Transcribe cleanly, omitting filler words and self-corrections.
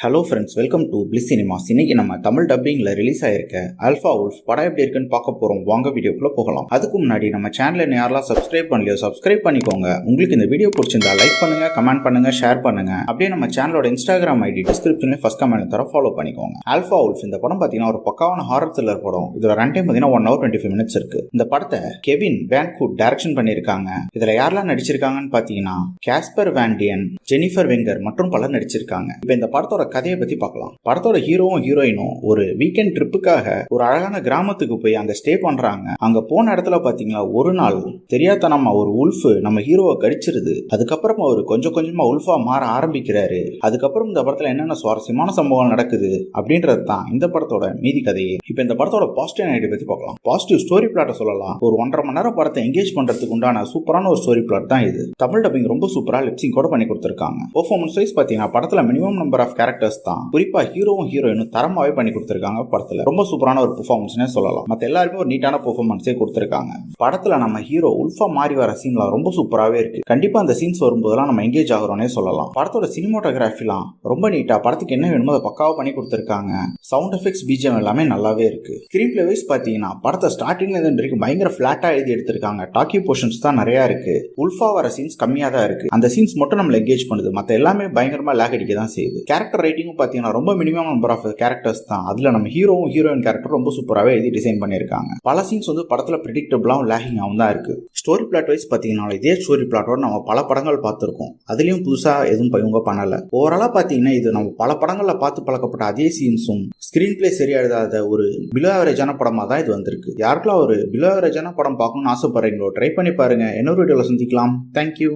Hello friends, welcome to bliss cinemas. இன்னைக்கு நம்ம Tamil டப்பிங்கில் release ஆயிருக்க ஆல்ஃபா உல்ஃப் படம் எப்படி இருக்குன்னு பார்க்க போகிறோம். வாங்க வீடியோக்குள்ளே போகலாம். அதுக்கு முன்னாடி நம்ம சேனலை யாரெல்லாம் சப்ஸ்கிரைப் பண்ணலையோ சப்ஸ்கிரைப் பண்ணிக்கோங்க. உங்களுக்கு இந்த வீடியோ பிடிச்சிருந்தா லைக் பண்ணுங்க, கமெண்ட் பண்ணுங்க, ஷேர் பண்ணுங்க. அப்படியே நம்ம சேனலோட இன்ஸ்டாகிராம் ஐடி டிஸ்கிரிப்ஷன்ல ஃபர்ஸ்ட் கமெண்ட் தர ஃபாலோ பண்ணிக்கோங்க. ஆல்ஃபா உல்ஃப் இந்த படம் பார்த்தீங்கன்னா ஒரு பக்காவான ஹாரர் த்ரில்லர் படம். இதோட ரன் டைம் பார்த்தீங்கன்னா 1 hour 25 minutes இருக்கு. இந்த படத்தை கெவின் வேன்கூட் டைரக்ஷன் பண்ணியிருக்காங்க. இதில் யாரெல்லாம் நடிச்சிருக்காங்கன்னு பார்த்தீங்கன்னா காஸ்பர் வேன் டியன், ஜெனிஃபர் வெங்கர் மற்றும் பலர் நடிச்சிருக்காங்க. இப்போ இந்த படத்தோட கதையை பத்தி பார்க்கலாம். படத்தோட ஹீரோவும் ஹீரோயினும் ஒரு வீக்கெண்ட் ட்ரிப்புக்காக ஒரு அழகான கிராமத்துக்கு போய் அங்க ஸ்டே பண்றாங்க. அங்க போன இடத்துல பாத்தீங்கன்னா ஒரு நாள் தெரியாதனமா ஒரு உல்ஃப் நம்ம ஹீரோவை கடிச்சிருது. அதுக்கப்புறம் அவர் கொஞ்சம் கொஞ்சமா உல்ஃபா மாற ஆரம்பிக்கிறாரு. அதுக்கப்புறம் இந்த படத்துல என்னென்ன சுவாரஸ்யமான சம்பவம் நடக்குது அப்படின்றது தான் இந்த படத்தோட மீதி கதையே. இப்ப இந்த படத்தோட பாசிட்டிவ் நெகட்டிவ் பத்தி பார்க்கலாம். பாசிட்டிவ் ஸ்டோரி பிளாட்டை சொல்லலாம். ஒரு 1.5 மணி நேரம் படத்தை எங்கேஜ் பண்றதுக்கு உண்டான சூப்பரான ஒரு ஸ்டோரி பிளாட் தான் இது. தமிழ் டப்பிங் ரொம்ப சூப்பரா லிப்சிங் கூட பண்ணி கொடுத்திருக்காங்க. பெர்ஃபார்மன்ஸ் வைஸ் பாத்தீங்கன்னா படத்துல மினிமம் நம்பர் ஆஃப் கேரக்டர்ஸ் தான். குறிப்பா ஹீரோவும் ஹீரோயினும் தரமாவே பண்ணி கொடுத்திருக்காங்க. படத்துல ரொம்ப சூப்பரான ஒரு பெர்ஃபார்மன்ஸ்னே சொல்லலாம். மத்த எல்லாருமே ஒரு நீட்டான பெர்ஃபார்மன்ஸே கொடுத்திருக்காங்க. படத்துல நம்ம ஹீரோ உல்ஃபா மாறி வர சீன்லாம் ரொம்ப சூப்பராகவே இருக்கு. கண்டிப்பா அந்த சீன்ஸ் வரும்போதெல்லாம் நம்ம எங்கேஜ் ஆகிறோம்னே சொல்லலாம். படத்தோட சினிமாட்டோகிராஃபிலாம் ரொம்ப நீட்டா படத்துக்கு என்ன வேணுமோ அதை பக்காவா பண்ணி கொடுத்திருக்காங்க. சவுண்ட் எஃபெக்ட்ஸ், பிஜிஎம் எல்லாமே நல்லாவே இருக்கு. ஸ்கிரீன் பிளே வைஸ் பாத்தீங்கன்னா படத்தை ஸ்டார்டிங்ல இருந்து பயங்கர பிளாட்டா எழுதி எடுத்திருக்காங்க. டாக்கி போர்ஷன்ஸ் தான் நிறைய இருக்கு. உல்ஃபா வர சீன்ஸ் கம்மியா தான் இருக்கு. அந்த சீன்ஸ் மட்டும் நம்மள எங்கேஜ் பண்ணுது. மத்த எல்லாமே பயங்கரமா லேக் அடிக்க தான் செய்யுது. கேரக்டர் ரைட்டிங்கும் பாத்தீங்கன்னா ரொம்ப மினிமம் நம்பர் ஆஃப் கேரக்டர்ஸ் தான். அதுல நம்ம ஹீரோவும் ஹீரோயின் கேரக்டர் ரொம்ப சூப்பராகவே எழுதி டிசைன் பண்ணியிருக்காங்க. பல சீன்ஸ் வந்து படத்துல ப்ரெடிக்டபிளாகவும் லேகிங்காகவும் தான் இருக்கு. ஸ்டோரி பிளாட் வைஸ் பார்த்தீங்கன்னா இதே ஸ்டோரி பிளாட்டோட நம்ம பல படங்கள் பார்த்துருக்கோம். அதுலயும் புதுசா எதுவும் இவங்க பண்ணல. ஓவராலா பார்த்தீங்கன்னா இது நம்ம பல படங்கள்ல பார்த்து பழக்கப்பட்ட அதே சீன்ஸும் ஸ்கிரீன் பிளே சரியா எழுதாத ஒரு பிலோ ஆவரேஜான படமா தான் இது வந்திருக்கு. யாருக்கெல்லாம் ஒரு பிலோ ஆவரேஜான படம் பார்க்கணும்னு ஆசைப்படுறீங்களோ ட்ரை பண்ணி பாருங்க. இன்னொரு வீடியோல சந்திக்கலாம். தேங்க்யூ.